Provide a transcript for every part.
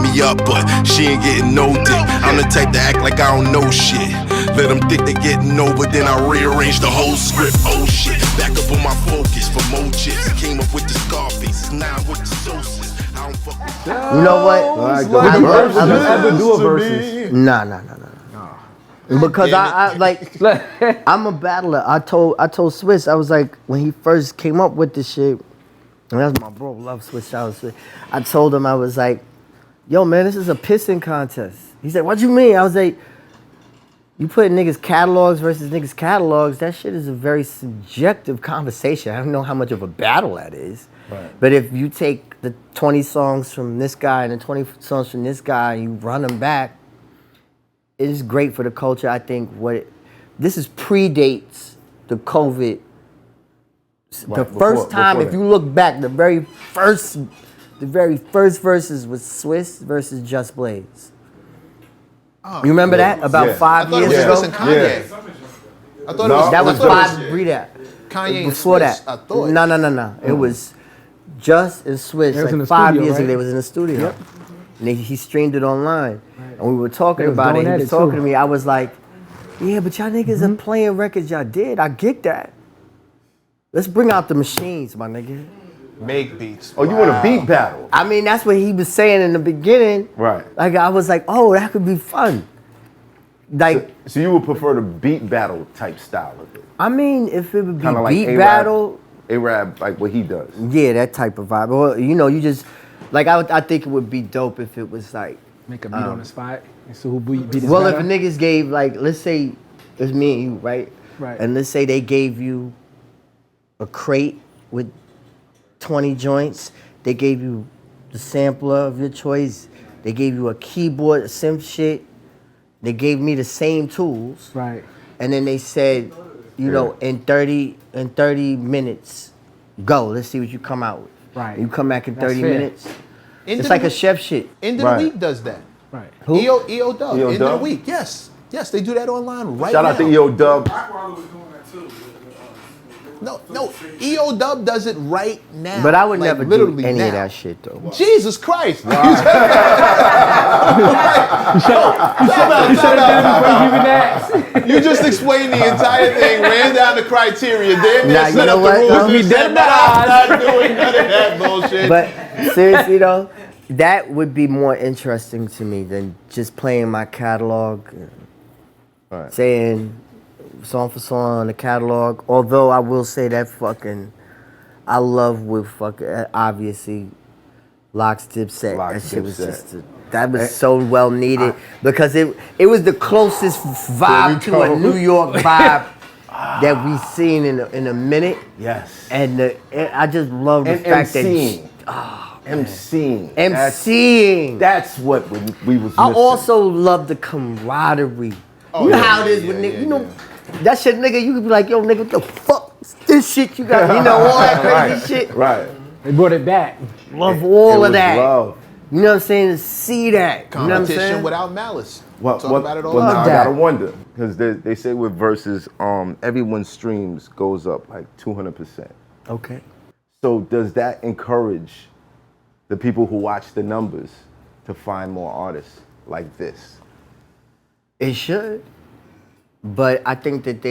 me up, but she ain't getting no dick. I'm the type to act like I don't know shit. Let them think they getting over, then I rearrange the whole script. Oh shit, back up on my focus for more chips. Came up with the Scarface, now with the sauces. I don't fuck with you know what? I'll ever do a versus. Nah. Because I like, I'm a battler. I told Swizz, I was like, when he first came up with this shit, and that's my bro, love Swizz, shout out Swizz. I told him, I was like, yo man, this is a pissing contest. He said, what you mean? I was like, you put niggas catalogs versus niggas catalogs, that shit is a very subjective conversation. I don't know how much of a battle that is. Right. But if you take the 20 songs from this guy and the 20 songs from this guy, and you run them back, it is great for the culture. I think this predates the COVID. The first time, if you look back, the very first verses was Swizz versus Just Blaze. Oh, you remember that? About 5 years ago? I thought it was that was five. Read that. Kanye before and Swizz, that. I thought. No. It was Just and Swizz. Like 5 years ago, they was in the studio. Yep. And he streamed it online. Right. And we were talking about it. He was talking to me. I was like, yeah, but y'all niggas are playing records y'all did. I get that. Let's bring out the machines, my nigga. Make beats. Oh, you want a beat battle? I mean, that's what he was saying in the beginning. Right. Like, I was like, oh, that could be fun. Like, so you would prefer the beat battle type style of it? I mean, if it would be kinda beat like battle. A-Rab, like what he does. Yeah, that type of vibe. Well, you just, like, I think it would be dope if it was like. Make a beat on the spot and see who beat his Well, better. if niggas gave, like, let's say it's me and you, right? Right. And let's say they gave you a crate with 20 joints. They gave you the sampler of your choice. They gave you a keyboard, a synth shit. They gave me the same tools. Right. And then they said, you know, in 30 minutes, go. Let's see what you come out with. Right. You come back in 30 minutes. It's like a chef shit. End of the Week does that. Right. Who? EO Dub. EO End Dub? of the Week. Yes, they do that online right Shout now. out to EO Dub. No, EO Dub does it right now. But I would never do literally any now. of that shit though. Jesus Christ! You shut it down before you even asked. You just explained the entire thing, ran down the criteria, damn near Nah, set you know up what? the rules. Let's You be said, dead I'm not doing none of that bullshit. But seriously though, that would be more interesting to me than just playing my catalog, saying song for song on the catalog. Although I will say that I love with obviously Locks Dipset. That shit was that was so well needed because it was the closest vibe to a New York vibe that we've seen in a minute. Yes. And I just love the fact MCing. that MCing. That's what we was missing. I also love the camaraderie. You know how it is with niggas. You know that shit, nigga. You could be like, yo, nigga, what the fuck? This shit you got, you know, all that crazy shit. Right. They brought it back. Love all of that. Love. You know what I'm saying? To see that. You know what I'm Competition saying? without malice. Well, Talk about it all now the time. I gotta wonder because they say with Verzuz, everyone's streams goes up like 200%. Okay. So does that encourage the people who watch the numbers to find more artists like this? It should. But I think that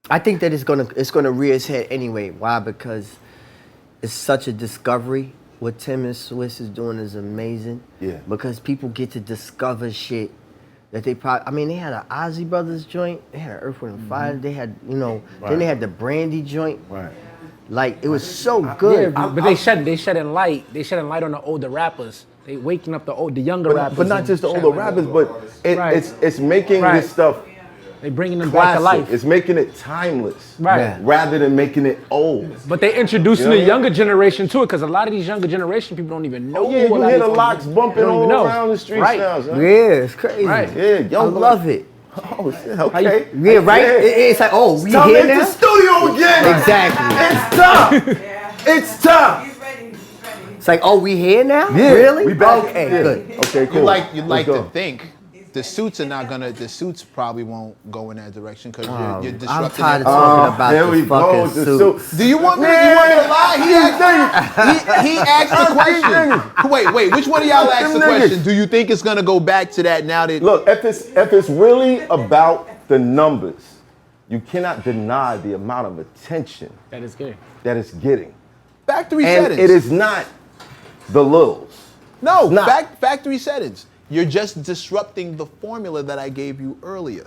it's gonna rear its head anyway. Why? Because it's such a discovery. What Tim and Swizz is doing is amazing. Yeah. Because people get to discover shit that they probably. I mean, they had an Ozzy Brothers joint. They had an Earth, Wind and Fire. They had, then they had the Brandy joint. Right. Like it was so good. Yeah, but they shedding light. They shedding light on the older rappers. They waking up the younger rappers. But not just the older rappers, but it's making this stuff. They bringing them classic. back to life. It's making it timeless, Right? Yeah. Rather than making it old. But they introducing the younger generation to it because a lot of these younger generation people don't even know. Oh yeah, you hear the Locks bumping all around the streets now. Son. Yeah, it's crazy. Right. Yeah, I love it. Oh shit, okay. Yeah, right. It's like, oh, we Time here into now. the studio again. Exactly. It's time. It's time. It's like, oh, we here now? Yeah, Really? we back. Okay, Yeah. good. Okay, cool. You'd like Let's go. to think the suits are not gonna. The suits probably won't go in that direction because you're I'm disrupting. tired of that. talking about there we this go. fucking The suit. suit. Do you want me? You want me to lie? He asked the question. Wait. Which one of y'all asked the question? Do you think it's gonna go back to that now that? Look, if it's really about the numbers, you cannot deny the amount of attention That is good. that it's getting. Factory And settings. it is not the littles. No, not. factory settings. You're just disrupting the formula that I gave you earlier.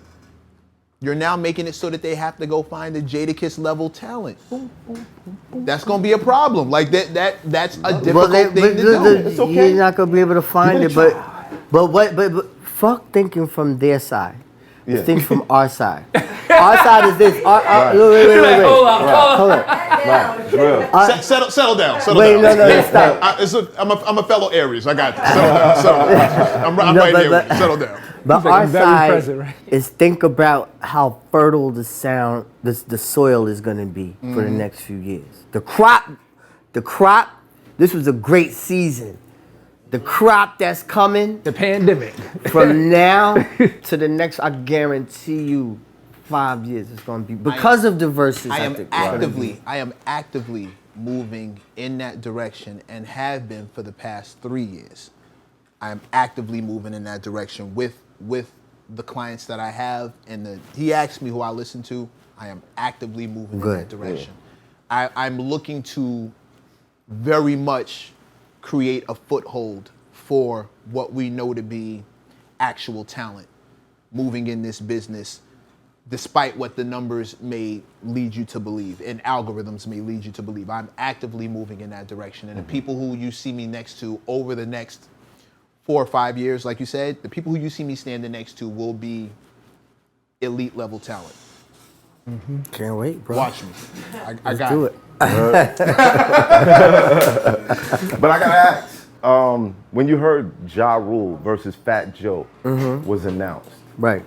You're now making it so that they have to go find a Jadakiss level talent. That's gonna be a problem. Like that's a difficult thing to do. It's okay. You're not gonna be able to find it, but fuck thinking from their side. Yeah. Think from our side. Our side is this. Wait. Hold on. Right, real. Settle down. Wait, no, stop. I'm a fellow Aries. I got this. Settle down. I'm right here. Settle down. But like, our I'm very side present, right? is think about how fertile the soil is going to be for the next few years. The crop, this was a great season. The crop that's coming The pandemic. from now to the next, I guarantee you 5 years it's going to be, because of the Verzuz. I think I am actively moving in that direction and have been for the past 3 years. I am actively moving in that direction with the clients that I have, and he asked me who I listen to. I am actively moving in that direction. I'm looking to very much create a foothold for what we know to be actual talent moving in this business, despite what the numbers may lead you to believe and algorithms may lead you to believe. I'm actively moving in that direction, and the people who you see me next to over the next 4 or 5 years, like you said, the people who you see me standing next to will be elite level talent. Can't wait, bro. Watch me. I got Do it. But I gotta ask, when you heard Ja Rule versus Fat Joe was announced, Right.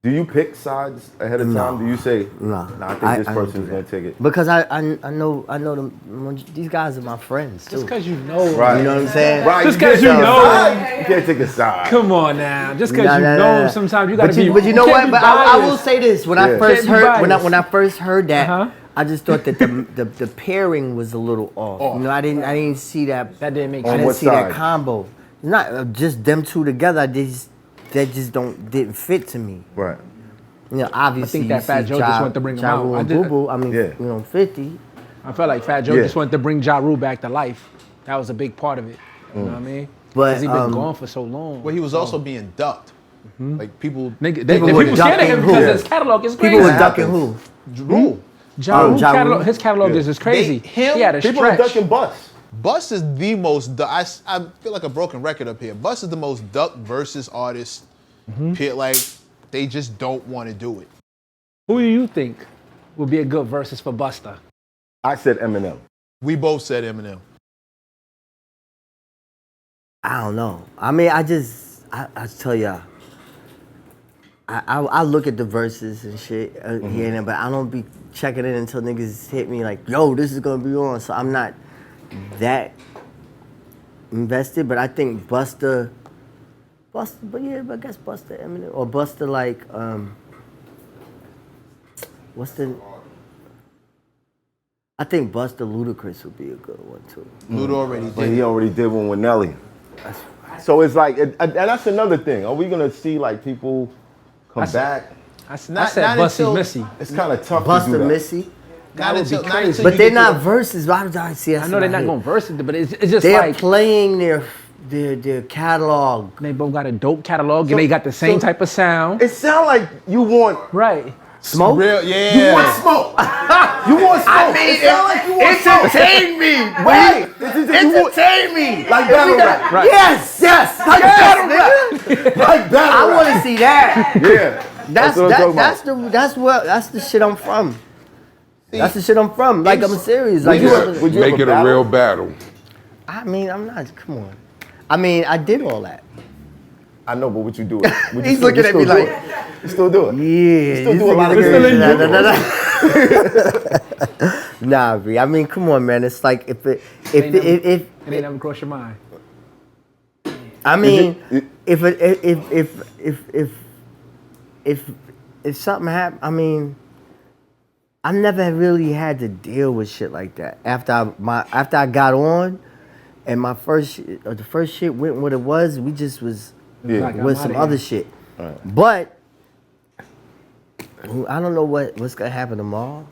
do you pick sides ahead of time? Do you say, No. nah, I think I this don't person's do gonna that. take it? Because I know them. These guys are my friends too. Just because you know. Right. You know what I'm saying? Right. Just you 'cause you can't take a know. side. You can't take a side. Come on now. Just because Nah, you nah, know nah. sometimes you gotta be. But you know can't what? be But I will biased. say this: when I Yeah. first Can't be heard biased. when I first heard that, Uh-huh. I just thought that the pairing was a little off. You know, I didn't see that. That didn't make I sense. didn't what see side? that combo. Not just them two together. That just didn't fit to me. Right. You know, obviously, that you Fat see Joe just wanted to bring him Ja out. Rule I and did- Boo Boo. I mean, Yeah. 50. I felt like Fat Joe Yeah. just wanted to bring Ja Rule back to life. That was a big part of it. You know what I mean? But, Because he been gone for so long. Well, he was also being ducked. Like people. Nigga, People people were scared of him ducking because who? his catalog is crazy. People were That ducking happens. who? Rule. Ja Rule Ja catalog, Rule? his catalog Yeah. is crazy. Him- He had a People are stretch. ducking Bus. Bus is the most. I feel like a broken record up here. Bus is the most ducked versus artist. Like they just don't want to do it. Who do you think would be a good versus for Busta? I said Eminem. We both said Eminem. I don't know. I mean, I tell y'all, I look at the verses and shit here and there, but I don't be checking in until niggas hit me like, yo, this is gonna be on. So I'm not that invested, but I think Busta, but yeah, but I guess Busta, Eminem, or Busta like, what's the? I think Busta Ludacris would be a good one too. Luda already But did. he already did one with Nelly. So it's like, and that's another thing. Are we gonna see like people come back? I said not Bussy until- Missy. It's kind of tough to do Busta that. Missy. Not would be until, crazy. But they're not verses. Why would I see? I know they're not going to verse it, but it's just They're like playing their catalog. they both got a dope catalog and they got the same type of sound. It sounds like you want Right. Smoke. Real, you yeah. want smoke. You want smoke. I mean, it sounds like you want smoke. entertain me. Right. Entertain me. Like battle rap. Right. Yes. Like battle rap. Like battle I rap. want to see that. Yeah. That's what I'm talking that's the shit I'm from. That's the shit I'm from. Like, I'm serious. Like, Would you Make ever it a battle? real battle. I mean, I'm not. Come on. I mean, I did all that. I know, but would you do it? Would you He's still- looking you at me still do like, it? You still do it? yeah. still this do a lot of nigga- crazy Nah, B. I mean, come on, man. It's like if It ain't never crossed your mind. I mean, if something happened, I mean, I never really had to deal with shit like that. After I got on, and the first shit went what it was. We just was with some other shit. Right. But I don't know what's gonna happen tomorrow.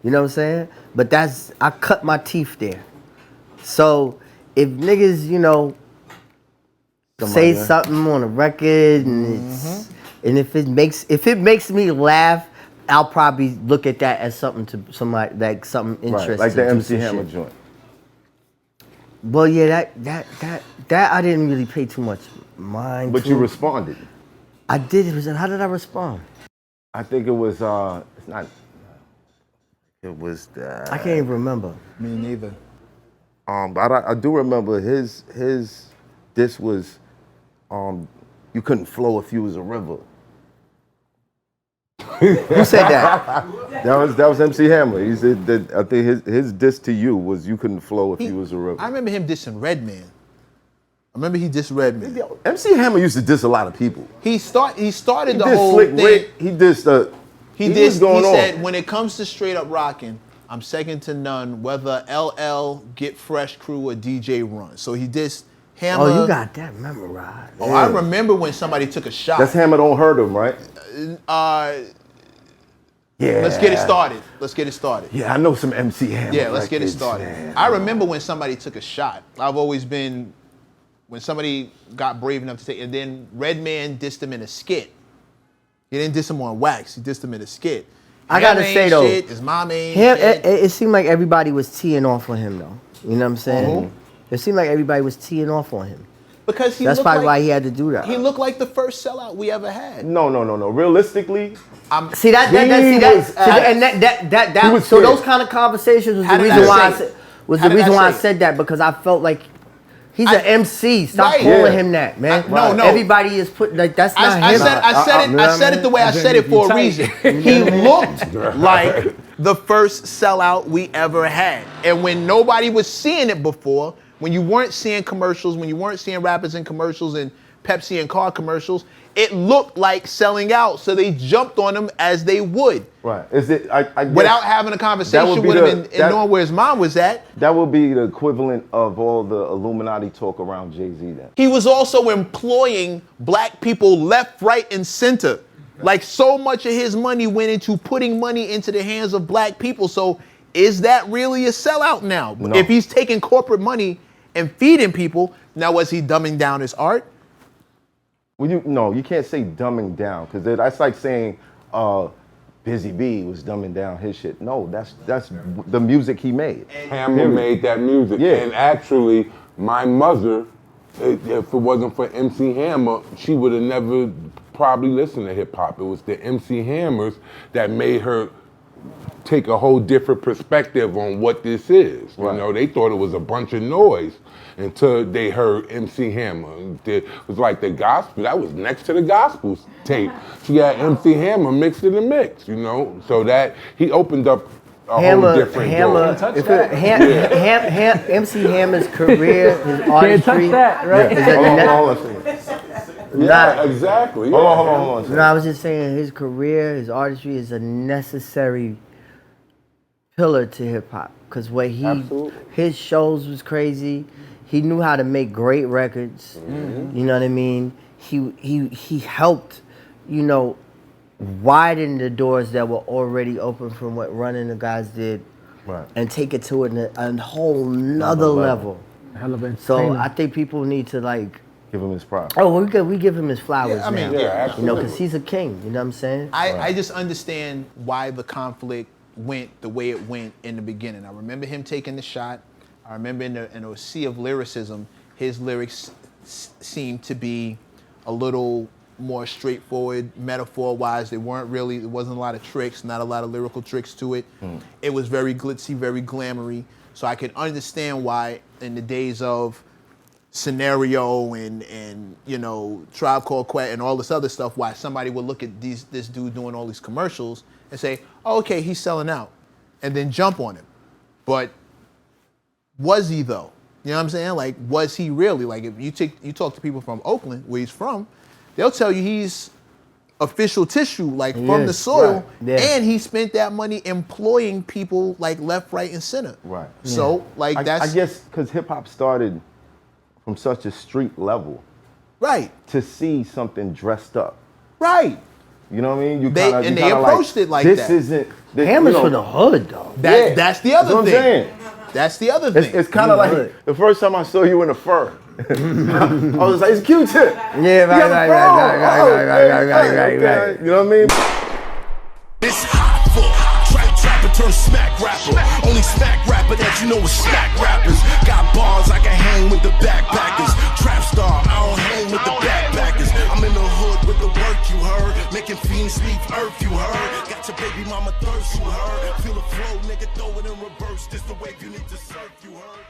You know what I'm saying? But I cut my teeth there. So if niggas, say something on a record and if it makes me laugh, I'll probably look at that as something to somebody, like something interesting. Right, like the to MC some Hammer shit. joint. Well, yeah, that I didn't really pay too much mind. But to. you responded. I did. How did I respond? I think it was. It's not. It was. I can't even remember. Me neither. But I do remember his. This was. You couldn't flow if you was a river. Who said that? That was MC Hammer. He said that. I think his diss to you was you couldn't flow if you was a river. I remember him dissing Redman. I remember he dissed Redman. MC Hammer used to diss a lot of people. He started the dissed whole Slick thing. Rick. He dissed. He going on. said, when it comes to straight up rocking, I'm second to none, whether LL, Get Fresh Crew, or DJ Run. So he dissed Hammer. Oh, you got that memorized. Oh, I remember when somebody took a shot. That's Hammer don't hurt him, right? Yeah. Let's get it started. Yeah, I know some MC Hammer. Yeah, let's get it records, started. man. I remember when somebody took a shot. I've always been, when somebody got brave enough to take, and then Redman dissed him in a skit. He didn't diss him on wax. He dissed him in a skit. I gotta say though, his mom ain't shit. It seemed like everybody was teeing off on him though. You know what I'm saying? It seemed like everybody was teeing off on him. Because That's probably why he had to do that. He looked like the first sellout we ever had. No. Realistically, So those kind of conversations was How the did reason I why say it? I said that, because I felt like he's an MC. Stop Right. calling Yeah. him that, man. No. Everybody is putting like that's not I him. said it the way I said it for a reason. He looked like the first sellout we ever had. And when nobody was seeing it before, when you weren't seeing commercials, when you weren't seeing rappers in commercials and Pepsi and car commercials, it looked like selling out. So they jumped on him as they would. right? Is it? I guess Without having a conversation be with him and knowing where his mom was at. that would be the equivalent of all the Illuminati talk around Jay-Z. Then He was also employing black people left, right, and center. Like so much of his money went into putting money into the hands of black people. So is that really a sellout now? No. If he's taking corporate money and feeding people, now was he dumbing down his art? well, you can't say dumbing down because that's like saying Busy B was dumbing down his shit. No, that's the music he made. Hammer made that music. Yeah. And actually, my mother, if it wasn't for MC Hammer, she would have never probably listened to hip hop. It was the MC Hammers that made her take a whole different perspective on what this is. Right. You know, they thought it was a bunch of noise until they heard MC Hammer. It was like the gospel, that was next to the gospel tape. She had MC Hammer mixed in the mix, you know? So that, he opened up a whole different door. MC Hammer's career, his artistry. Can't touch that, right? Hold on a second. Yeah, exactly. Yeah. Hold on a second. No, I was just saying his career, his artistry is a necessary pillar to hip hop. Cause his shows was crazy. He knew how to make great records. Mm-hmm. You know what I mean? He helped, widen the doors that were already open from what Run and the guys did, Right. and take it to a whole nother level. Hell of a So entertainer. I think people need to like. Give him his props. Oh, we give him his flowers Yeah, I mean, now. yeah, absolutely. Because he's a king. You know what I'm saying? I just understand why the conflict went the way it went in the beginning. I remember him taking the shot. I remember in a sea of lyricism, his lyrics seemed to be a little more straightforward, metaphor-wise. There wasn't a lot of tricks, not a lot of lyrical tricks to it. It was very glitzy, very glamory. So I could understand why in the days of Scenario and Tribe Called Quest and all this other stuff, why somebody would look at this dude doing all these commercials and say, oh, okay, he's selling out, and then jump on him. But was he though? You know what I'm saying? Like, was he really? Like, if you talk to people from Oakland, where he's from, they'll tell you he's official tissue, like from the soil, right. Yeah. and he spent that money employing people like left, right, and center. Right. So, like, I guess because hip hop started from such a street level, right, to see something dressed up. right. You know what I mean? They approached it like this that. Isn't this, Hammer's you know, for the hood, though. That's the other That's what thing. I'm saying. That's the other thing. It's kind of like the first time I saw you in a fur. I was like, it's Q-tip. Yeah, right. You know what I mean? It's hot for trapper turn smack rapper. Only smack rapper that you know is smack rappers. Got bars, I can hang with the backpackers. Trap star, I don't hang with the backpackers. I'm in the hood with the work, you heard. Making fiends leave earth, you heard. Got your baby mama thirst, you heard. Feel the flow, nigga, throw it in reverse. This the wave you need to surf, you heard.